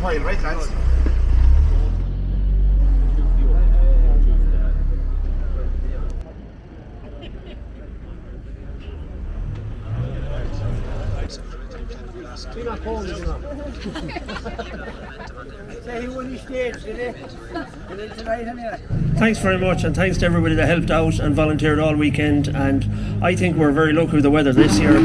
while, right, lads? Thanks very much, and thanks to everybody that helped out and volunteered all weekend, and I think we're very lucky with the weather this year.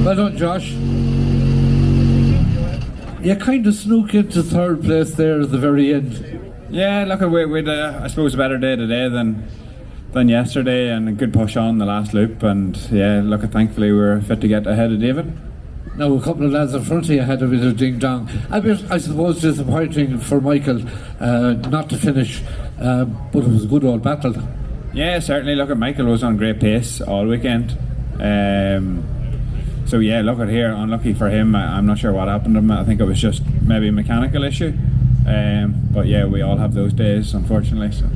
Well done, Josh. You kind of snook into third place there at the very end. Yeah, look, we'd I suppose a better day today than yesterday, and a good push on the last loop, and yeah, look, thankfully we were fit to get ahead of David. Now a couple of lads in front of you had a bit of ding dong. A bit, I suppose, disappointing for Michael not to finish, but it was a good old battle. Yeah, certainly. Look, Michael was on great pace all weekend. So yeah, look at here, unlucky for him. I'm not sure what happened to him. I think it was just maybe a mechanical issue. But yeah, we all have those days, unfortunately. So.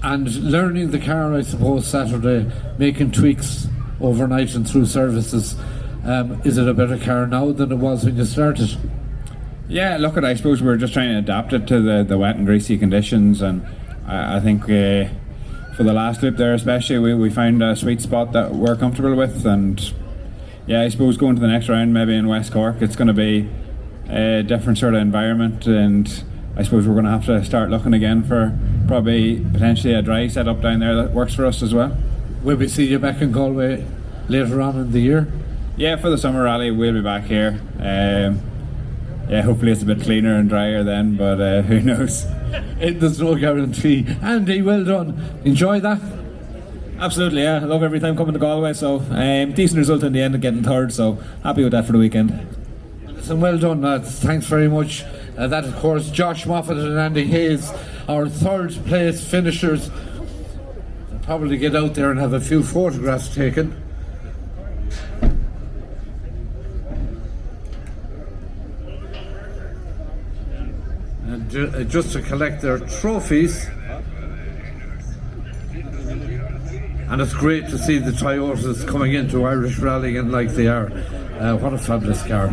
And learning the car, I suppose, Saturday, making tweaks overnight and through services. Is it a better car now than it was when you started? Yeah, look, I suppose we're just trying to adapt it to the wet and greasy conditions, and I think for the last loop there especially, we found a sweet spot that we're comfortable with. And yeah, I suppose going to the next round, maybe in West Cork, it's going to be a different sort of environment, and I suppose we're going to have to start looking again for probably potentially a dry setup down there that works for us as well. Will we see you back in Galway later on in the year? Yeah, for the summer rally we'll be back here. Yeah, hopefully it's a bit cleaner and drier then, but who knows. There's no guarantee. Andy, well done. Enjoy that? Absolutely, yeah. I love every time coming to Galway, so decent result in the end of getting third, so happy with that for the weekend. Listen, well done, lads. Thanks very much. That, of course, Josh Moffat and Andy Hayes, our third place finishers. They'll probably get out there and have a few photographs taken. And just to collect their trophies. And it's great to see the Toyotas coming into Irish rallying like they are. What a fabulous car.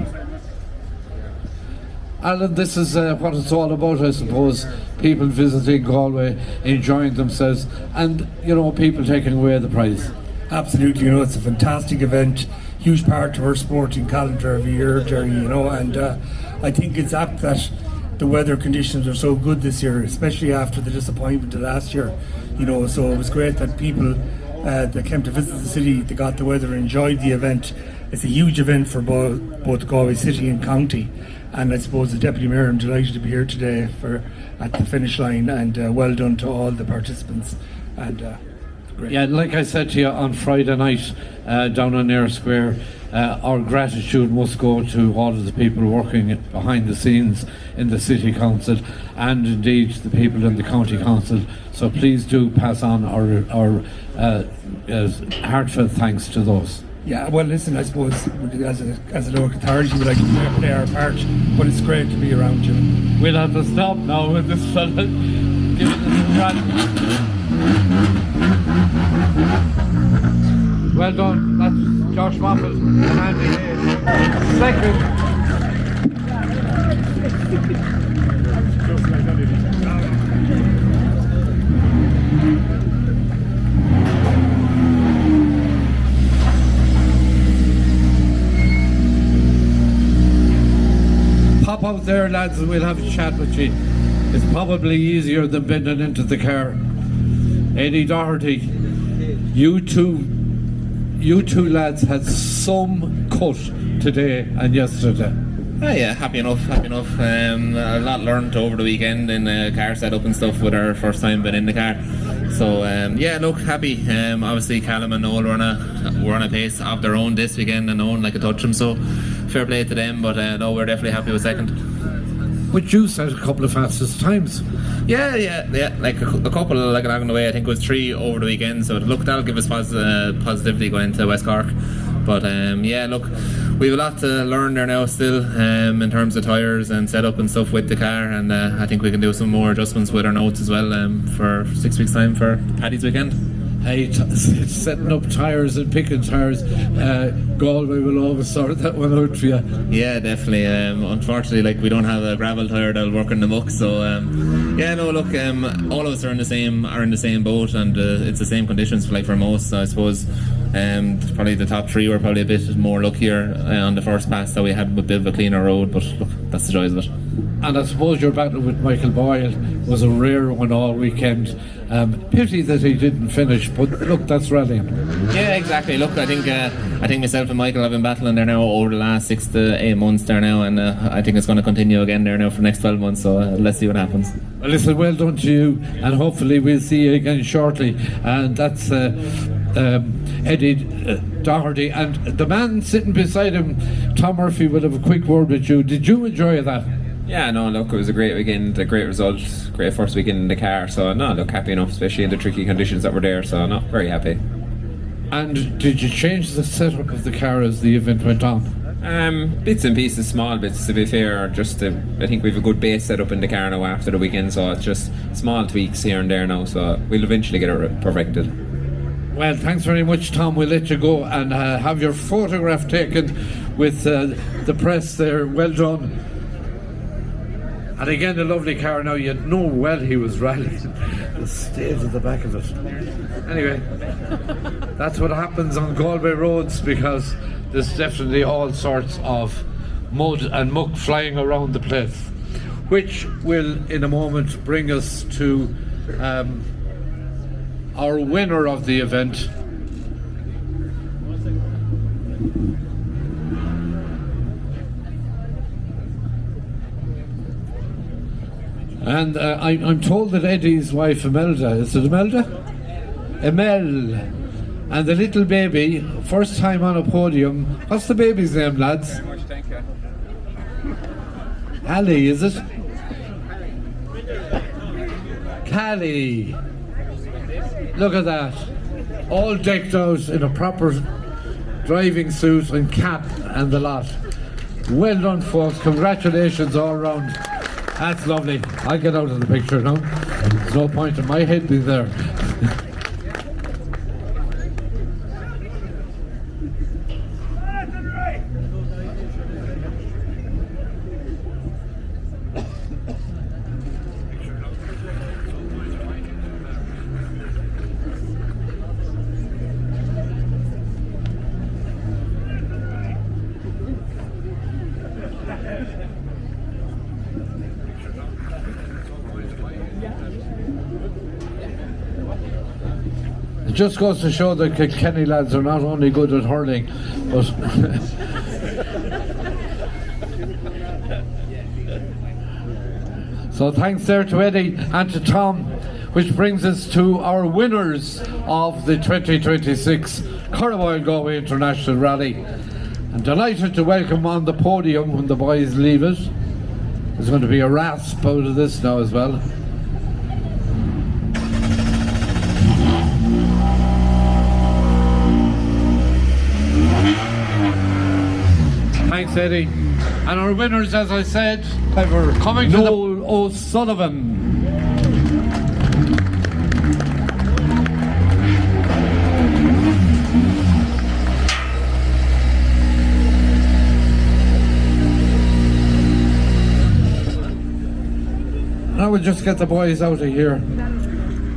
Alan, this is what it's all about, I suppose. People visiting Galway, enjoying themselves, and, you know, people taking away the prize. Absolutely, you know, it's a fantastic event, huge part of our sporting calendar every year, Jerry, you know, and I think it's apt that the weather conditions are so good this year, especially after the disappointment of last year, you know, so it was great that people that came to visit the city, they got the weather, enjoyed the event. It's a huge event for both Galway City and County, and I suppose the Deputy Mayor, I'm delighted to be here today at the finish line, and well done to all the participants. And great. Yeah, like I said to you on Friday night down on Eyre Square, our gratitude must go to all of the people working behind the scenes in the City Council and indeed the people in the County Council. So please do pass on our heartfelt thanks to those. Yeah, well, listen, I suppose as a local authority, we like to play our part, but it's great to be around you. We'll have to stop now with this fella giving us a well done. That's Josh Moffat and Andy Hayes. Second. Pop out there, lads, and we'll have a chat with you. It's probably easier than bending into the car. Eddie Doherty, you two lads had some cut today and yesterday. Oh yeah, happy enough. A lot learned over the weekend in car setup and stuff with our first time being in the car. So yeah, look, happy. Obviously Callum and Noel were on a pace of their own this weekend, and Noel like a touch them, so fair play to them. But no, we're definitely happy with second. But you set a couple of fastest times. Yeah. Like a couple like along the way. I think it was 3 over the weekend. So look, that'll give us positivity going into West Cork. But yeah, look, we have a lot to learn there now still in terms of tyres and setup and stuff with the car, and I think we can do some more adjustments with our notes as well for 6 weeks time for Paddy's weekend. Hey, setting up tyres and picking tyres, Galway will always sort that one out for you. Yeah, definitely. Unfortunately, like, we don't have a gravel tyre that'll work in the muck, so yeah, no, look, all of us are in the same boat, and it's the same conditions for most. So I suppose probably the top three were probably a bit more luckier on the first pass that we had, a bit of a cleaner road, but look, that's the joys of it. And I suppose your battle with Michael Boyle was a rare one all weekend. Pity that he didn't finish, but look, that's rallying. Yeah, exactly. Look, I think myself and Michael have been battling there now over the last 6 to 8 months there now, and I think it's going to continue again there now for the next 12 months, so let's see what happens. Well, listen, well done to you, and hopefully we'll see you again shortly. And that's Eddie Doherty, and the man sitting beside him, Tom Murphy, will have a quick word with you. Did you enjoy that? Yeah, no, look, it was a great weekend, a great result, great first weekend in the car, so no, look, happy enough, especially in the tricky conditions that were there, so no, very happy. And did you change the setup of the car as the event went on? Bits and pieces, small bits, to be fair, I think we have a good base set up in the car now after the weekend, so it's just small tweaks here and there now, so we'll eventually get it perfected. Well, thanks very much, Tom. We'll let you go and have your photograph taken with the press there. Well done. And again, a lovely car now. You'd know well he was rallying. The state of the back of it. Anyway, that's what happens on Galway roads, because there's definitely all sorts of mud and muck flying around the place, which will in a moment bring us to our winner of the event. And I'm told that Eddie's wife Imelda, is it Imelda? Emel. And the little baby, first time on a podium. What's the baby's name, lads? Ali, is it? Callie. Look at that. All decked out in a proper driving suit and cap and the lot. Well done, folks. Congratulations all round. That's lovely. I'll get out of the picture now. There's no point in my head being there. It just goes to show that Kilkenny lads are not only good at hurling, but so thanks there to Eddie and to Tom, which brings us to our winners of the 2026 Galway International Rally. I'm delighted to welcome on the podium when the boys leave it. There's going to be a rasp out of this now as well. Thanks, Eddie. And our winners, as I said, are coming to Noel O'Sullivan. Now we'll just get the boys out of here.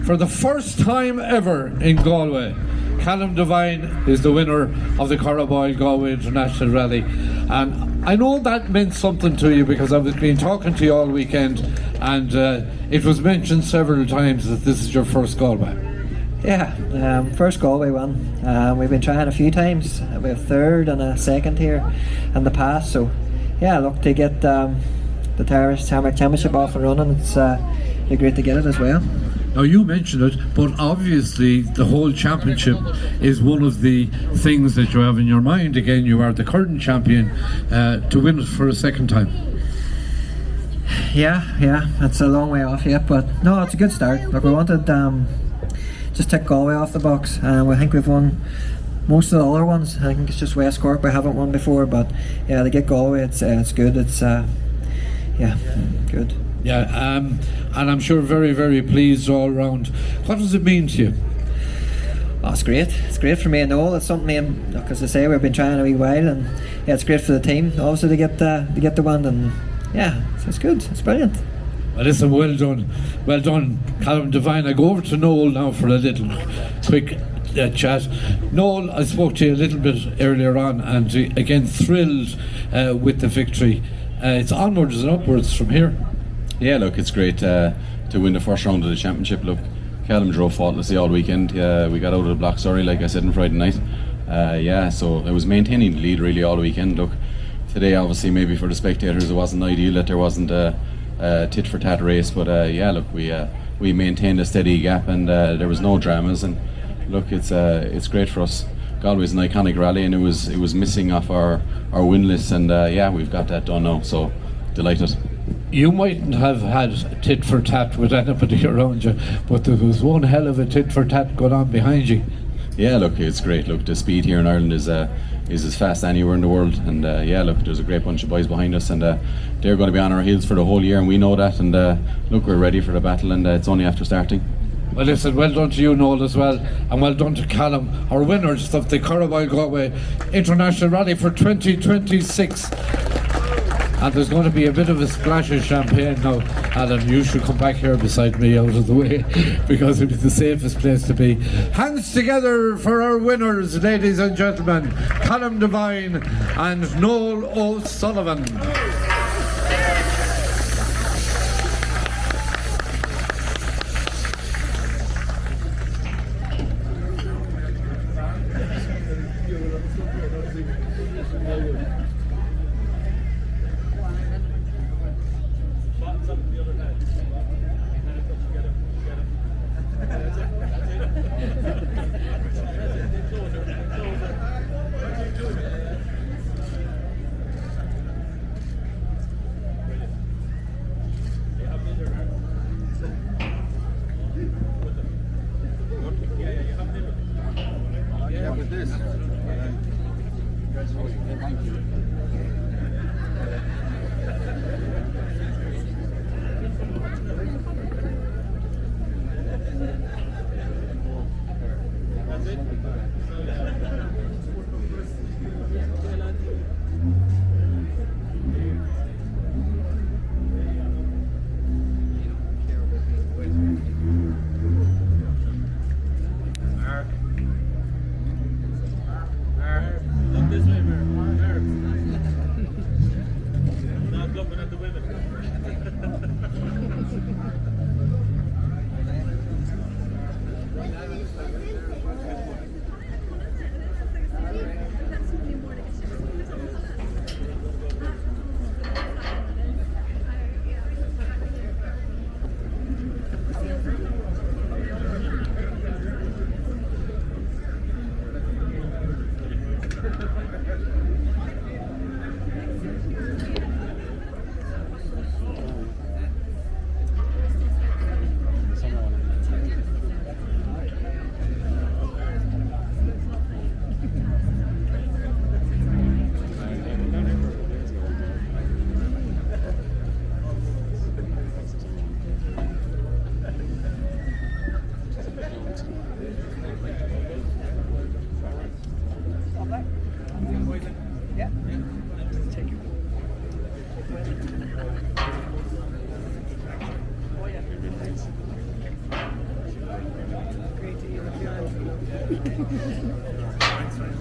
For the first time ever in Galway, Callum Devine is the winner of the Galway International Rally, and I know that meant something to you because I've been talking to you all weekend, and it was mentioned several times that this is your first Galway. Yeah, first Galway one. We've been trying a few times. We have third and a second here in the past, so yeah, look, to get the Irish Championship off and running, it's great to get it as well. Now you mentioned it, but obviously the whole championship is one of the things that you have in your mind. Again, you are the current champion, to win it for a second time. Yeah, it's a long way off yet, but no, it's a good start. Look, we wanted just take Galway off the box, and we think we've won most of the other ones. I think it's just West Cork we haven't won before, but yeah, to get Galway, it's good. It's good. Yeah, and I'm sure very, very pleased all round. What does it mean to you? Oh, it's great. It's great for me and Noel. It's something, like as I say, we've been trying a wee while, and yeah, it's great for the team also to get the win, and yeah, it's good. It's brilliant. Well, listen, well done, Callum Devine. I go over to Noel now for a little quick chat. Noel, I spoke to you a little bit earlier on, and again thrilled with the victory. It's onwards and upwards from here. Yeah, look, it's great to win the first round of the championship. Look, Callum drove faultlessly all weekend. We got out of the blocks early, like I said, on Friday night. So it was maintaining the lead really all weekend. Look, today obviously maybe for the spectators it wasn't ideal that there wasn't a tit for tat race, but look, we maintained a steady gap, and there was no dramas. And look, it's great for us. Galway's an iconic rally, and it was missing off our win list, and we've got that done now. So delighted. You mightn't have had tit for tat with anybody around you, but there was one hell of a tit for tat going on behind you. Yeah, look, it's great. Look, the speed here in Ireland is as fast anywhere in the world, and look, there's a great bunch of boys behind us, and they're going to be on our heels for the whole year, and we know that. And look, we're ready for the battle, and it's only after starting. Well, listen, well done to you, Noel, as well, and well done to Callum, our winners of the Galway International Rally for 2026. And there's going to be a bit of a splash of champagne now. Alan, you should come back here beside me out of the way, because it is the safest place to be. Hands together for our winners, ladies and gentlemen, Callum Devine and Noel O'Sullivan.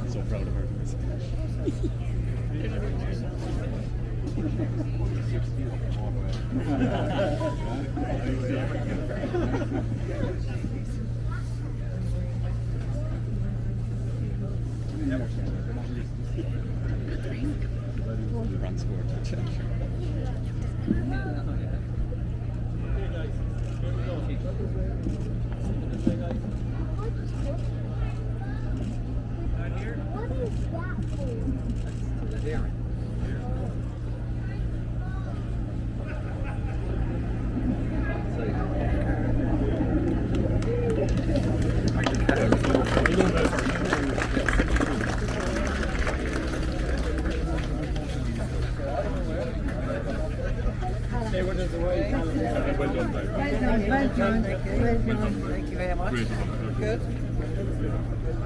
So proud of her. Thank you very much. Good.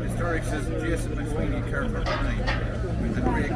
Historic says Jason McSweeney, Carter 9. With the great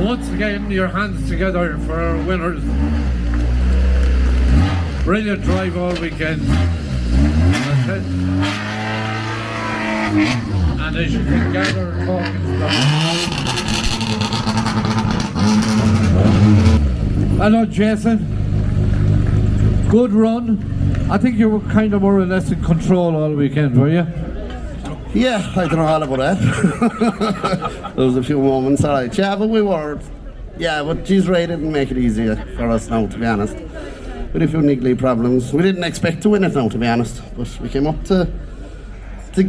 Once again, your hands together for our winners. Brilliant drive all weekend. And as you can gather, talking hello, Jason. Good run. I think you were kind of more or less in control all weekend, were you? Yeah, I don't know all about that. There was a few moments, alright. Yeah, but we were. Yeah, but geez, Ray didn't make it easier for us now, to be honest. We had a few niggly problems. We didn't expect to win it now, to be honest. But we came up to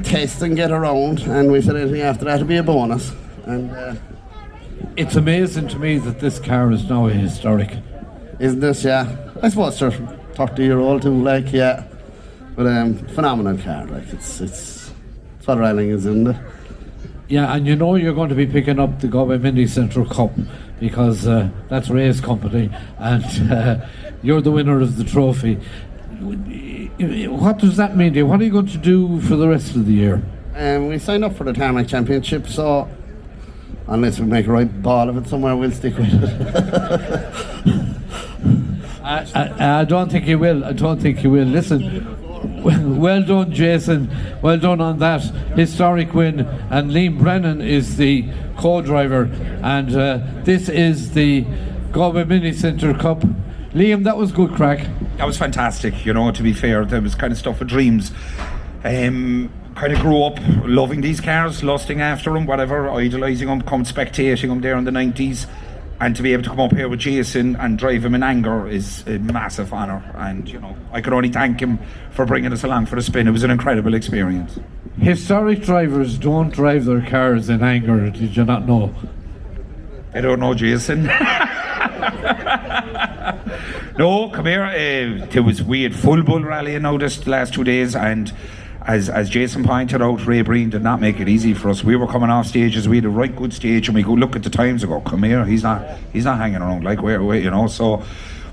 test and get around, and we said anything after that would be a bonus. And it's amazing to me that this car is now a historic. Isn't this? Yeah. I suppose they're 30-year-old too, like, yeah. But phenomenal car, like, it's what rallying is, isn't it? Yeah, and you know you're going to be picking up the Galway Mini Centre Cup because that's Ray's company, and you're the winner of the trophy. What does that mean to you? What are you going to do for the rest of the year? We signed up for the Tarmac Championship, so unless we make a right ball of it somewhere, we'll stick with it. I don't think you will. I don't think you will. Listen, well done, Jason. Well done on that historic win. And Liam Brennan is the co-driver. And this is the Galway Mini Centre Cup. Liam, that was good crack. That was fantastic, you know, to be fair. That was kind of stuff of dreams. Kind of grew up loving these cars, lusting after them, whatever, idolising them, come spectating them there in the 90s. And to be able to come up here with Jason and drive him in anger is a massive honour. And, you know, I could only thank him for bringing us along for the spin. It was an incredible experience. Historic drivers don't drive their cars in anger, did you not know? I don't know, Jason. No, come here. We had full bull rally now this last 2 days, and as Jason pointed out, Ray Breen did not make it easy for us. We were coming off stages, we had a right good stage, and we go look at the times and go, come here, he's not hanging around like we're, you know, so.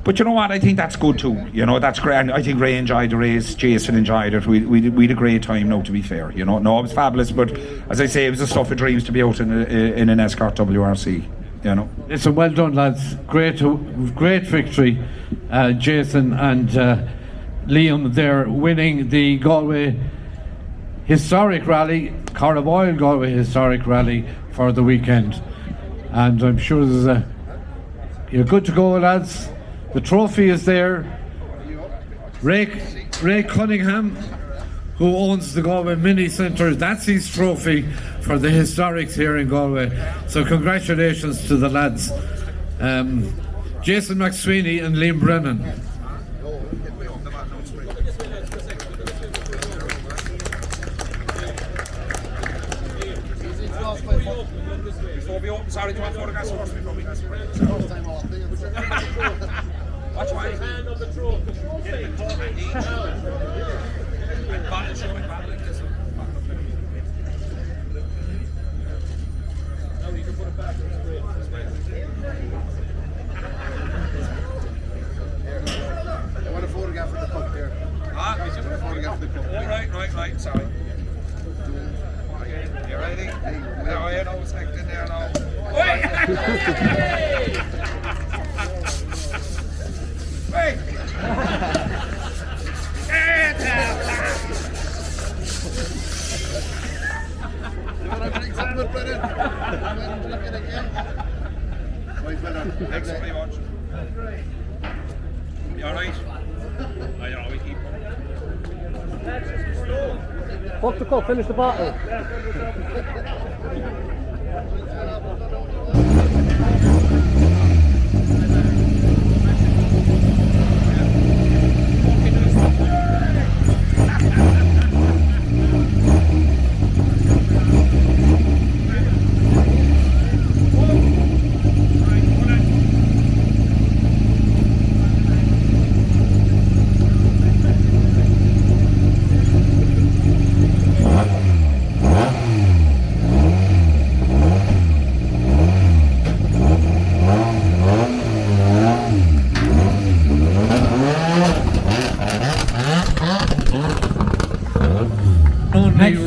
But you know what, I think that's good too, you know, that's great. And I think Ray enjoyed the race, Jason enjoyed it, we had a great time now, to be fair, you know. No, it was fabulous, but as I say, it was the stuff of dreams to be out in an Escort WRC, you know. Listen, well done, lads. Great victory, Jason and Liam there winning the Galway Historic Rally, Carnaboyle Galway Historic Rally for the weekend. And I'm sure you're good to go, lads. The trophy is there. Ray Cunningham, who owns the Galway Mini Centre, that's his trophy for the historics here in Galway. So congratulations to the lads. Jason McSweeney and Liam Brennan. Before we open, sorry, do you want photographs first before we go? Watch my hand on the trophy. Bottle, show me bottle like this. Now you can put You alright? I always keep. Fuck the cup, finish the bottle.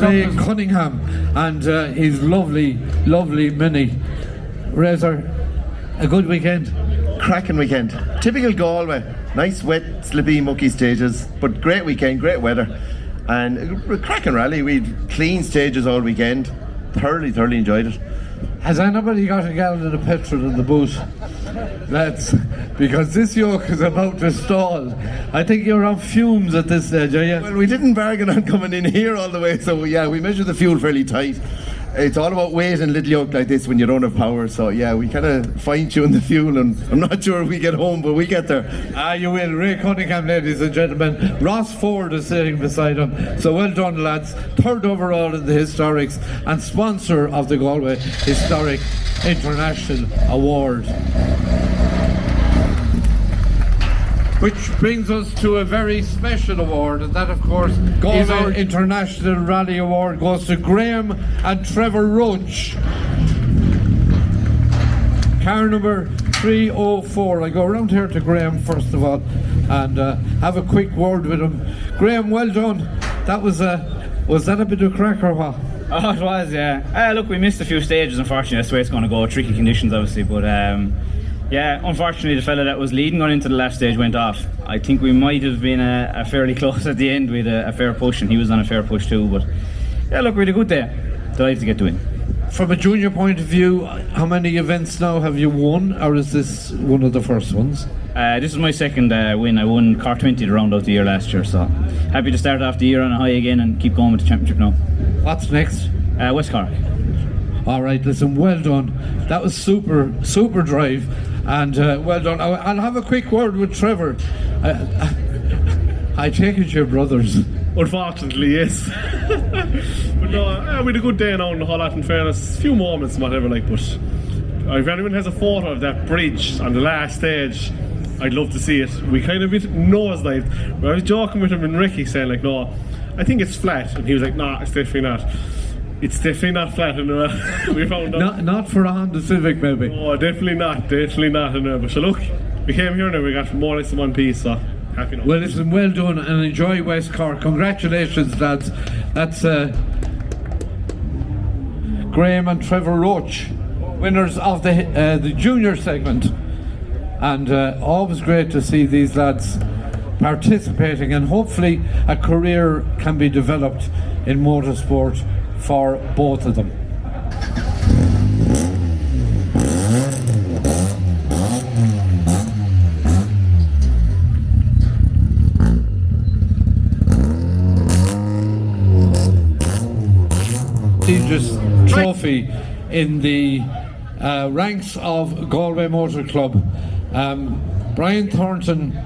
Ray Cunningham and his lovely Mini. Razor, a good weekend? Cracking weekend. Typical Galway. Nice, wet, slippy, mucky stages, but great weekend, great weather. And a cracking rally. We had clean stages all weekend. Thoroughly enjoyed it. Has anybody got a gallon of petrol in the boot? Lads, because this yoke is about to stall. I think you're on fumes at this stage, are you? Well, we didn't bargain on coming in here all the way, so yeah, we measured the fuel fairly tight. It's all about weight and little yoke like this when you don't have power, so yeah, we kind of fine-tune the fuel, and I'm not sure if we get home, but we get there. You will. Ray Cunningham, ladies and gentlemen. Ross Ford is sitting beside him, so well done, lads. Third overall in the Historics and sponsor of the Galway Historic International Award. Which brings us to a very special award, and that, of course, Galway International Rally Award goes to Graham and Trevor Roach. Car number 304. I go around here to Graham first of all and have a quick word with him. Graham, well done. That was that a bit of crack or what? Oh, it was, yeah. Look, we missed a few stages, unfortunately. That's the way it's going to go. Tricky conditions, obviously, but yeah, unfortunately the fella that was leading going into the last stage went off. I think we might have been a fairly close at the end with a fair push, and he was on a fair push too, but yeah, look, we had a good day. Delighted to get to win. From a junior point of view, how many events now have you won, or is this one of the first ones? This is my second win. I won Cork 20 to round out the year last year, so happy to start off the year on a high again and keep going with the championship now. What's next? West Cork. Alright, listen, well done. That was super drive, and well done. I'll have a quick word with Trevor. I take it your brothers. Unfortunately, yes. But no, we had a good day now in the whole lot, in fairness. A few moments and whatever, like, but if anyone has a photo of that bridge on the last stage, I'd love to see it. We kind of nosedived. I was joking with him and Ricky saying, like, no, I think it's flat. And he was like, nah, it's definitely not. It's definitely not flat in the we found out. Not for a Honda Civic, maybe. Oh, definitely not in there. But so look, we came here now, we got more or less in one piece, so happy now. Well, listen, well done and enjoy West Cork. Congratulations, lads. That's Graham and Trevor Roach, winners of the junior segment. And always great to see these lads participating, and hopefully a career can be developed in motorsport for both of them. Prestigious trophy in the ranks of Galway Motor Club. Brian Thornton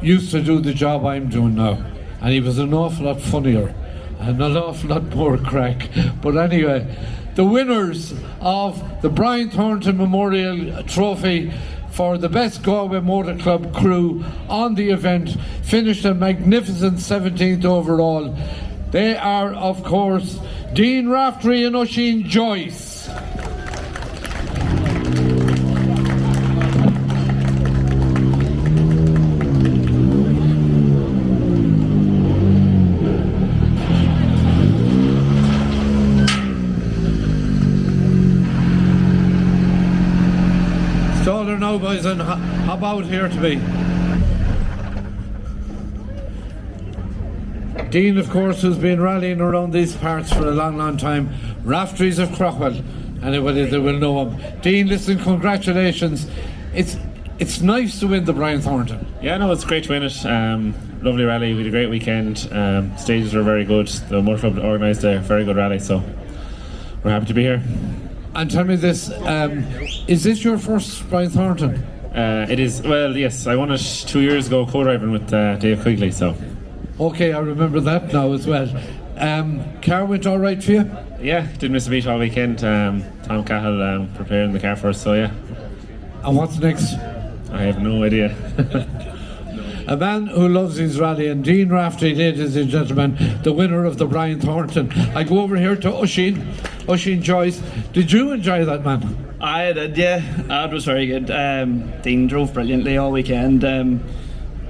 used to do the job I'm doing now, and he was an awful lot funnier and an awful lot more crack. But anyway, the winners of the Brian Thornton Memorial Trophy for the best Galway Motor Club crew on the event finished a magnificent 17th overall. They are, of course, Dean Raftery and Oisin Joyce. Stoller now, boys, and how about here to be? Dean, of course, who's been rallying around these parts for a long time. Raftery's of Craughwell. Anybody that will know him. Dean, listen, congratulations. It's nice to win the Brian Thornton. Yeah, no, it's great to win it. Lovely rally. We had a great weekend. Stages were very good. The Motor Club organised a very good rally, so we're happy to be here. And tell me this, is this your first Brian Thornton? It is. Well, yes, I won it 2 years ago co-driving with Dave Quigley, so. Okay, I remember that now as well. Car went all right for you? Yeah, didn't miss a beat all weekend. Tom Cahill preparing the car for us, so yeah. And what's next? I have no idea. A man who loves his rally, and Dean Raftery, ladies and gentlemen, the winner of the Brian Thornton. I go over here to Oisin Joyce. Did you enjoy that, man? I did, yeah. It was very good. Dean drove brilliantly all weekend.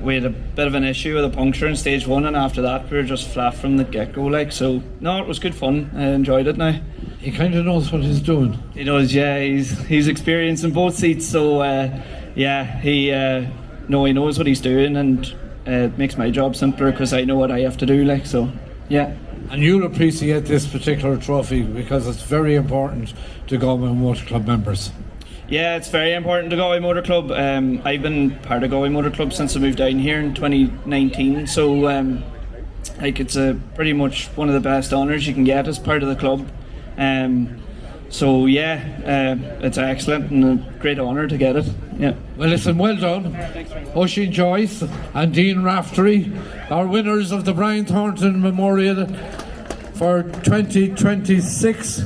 We had a bit of an issue with a puncture in stage 1, and after that we were just flat from the get-go, like, so no, it was good fun. I enjoyed it now. He kind of knows what he's doing. He does, yeah. He's experienced in both seats, so yeah, he knows what he's doing, and it makes my job simpler because I know what I have to do, like, so yeah. And you'll appreciate this particular trophy because it's very important to Galway Motor Club members. Yeah, it's very important to Galway Motor Club. I've been part of Galway Motor Club since I moved down here in 2019, so like, it's pretty much one of the best honours you can get as part of the club. So yeah, it's excellent and a great honour to get it. Yeah. Well, listen, well done. Oisin Joyce and Dean Raftery are winners of the Brian Thornton Memorial for 2026.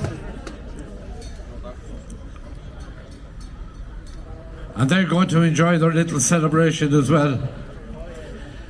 And they're going to enjoy their little celebration as well.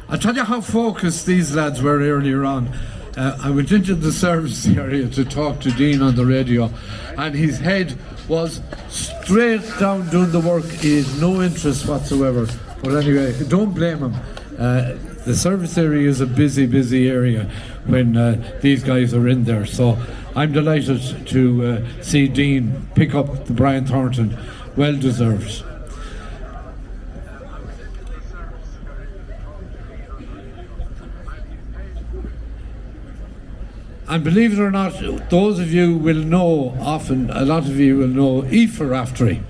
I'll tell you how focused these lads were earlier on. I went into the service area to talk to Dean on the radio, and his head was straight down doing the work. He had no interest whatsoever. But anyway, don't blame him. The service area is a busy area when these guys are in there. So I'm delighted to see Dean pick up the Brian Thornton. Well deserved. And believe it or not, those of you will know, often, a lot of you will know Aoife Raftery.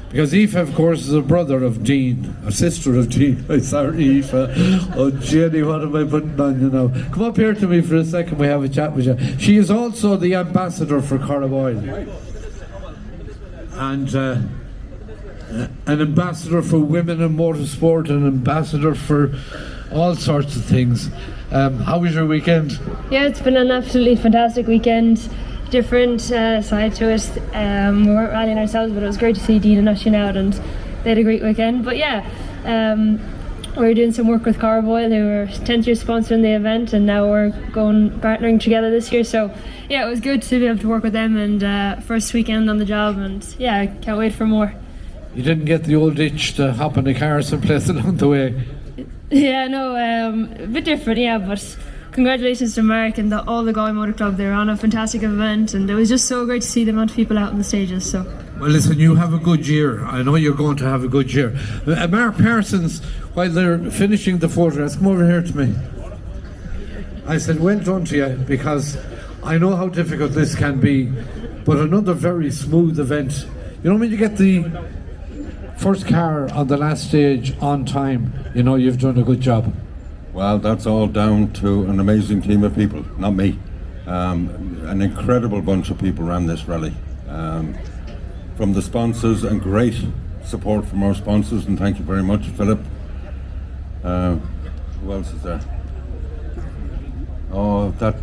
Because Aoife, of course, is a brother of Dean, a sister of Dean. I'm sorry, Aoife. Oh, Jenny, what am I putting on you now? Come up here to me for a second, we have a chat with you. She is also the ambassador for Cork, and an ambassador for women in motorsport, an ambassador for all sorts of things. How was your weekend? Yeah, it's been an absolutely fantastic weekend. Different side to it. We weren't rallying ourselves, but it was great to see Dean and Oisin out, and they had a great weekend. But yeah, we were doing some work with Carboy. They were 10th year sponsoring the event, and now we're partnering together this year. So yeah, it was good to be able to work with them, and first weekend on the job, and yeah, I can't wait for more. You didn't get the old itch to hop in the car someplace along the way? Yeah, no, a bit different, yeah, but congratulations to Mark and all the Galway Motor Club. They were on a fantastic event, and it was just so great to see the amount of people out on the stages. So, well, listen, you have a good year. I know you're going to have a good year. Mark Parsons, while they're finishing the photographs, come over here to me. I said, well done to you, because I know how difficult this can be, but another very smooth event. You know, when you get the first car on the last stage on time, you know you've done a good job. Well, that's all down to an amazing team of people, not me. An incredible bunch of people ran this rally. From the sponsors, and great support from our sponsors, and thank you very much, Philip. Who else is there? Oh, that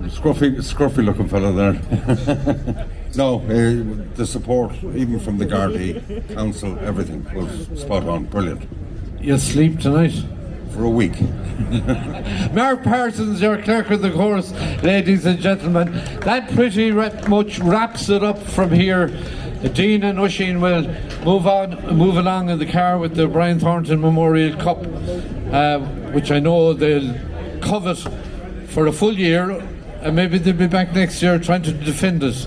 scruffy looking fella there. No, the support, even from the Gardaí Council, everything was spot on, brilliant. You sleep tonight? For a week. Mark Parsons, your clerk of the course, ladies and gentlemen. That pretty much wraps it up from here. Dean and Oisin will move along in the car with the Brian Thornton Memorial Cup, which I know they'll covet for a full year, and maybe they'll be back next year trying to defend it.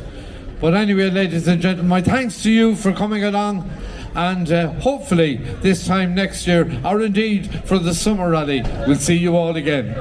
But anyway, ladies and gentlemen, my thanks to you for coming along, and hopefully this time next year, or indeed for the summer rally, we'll see you all again.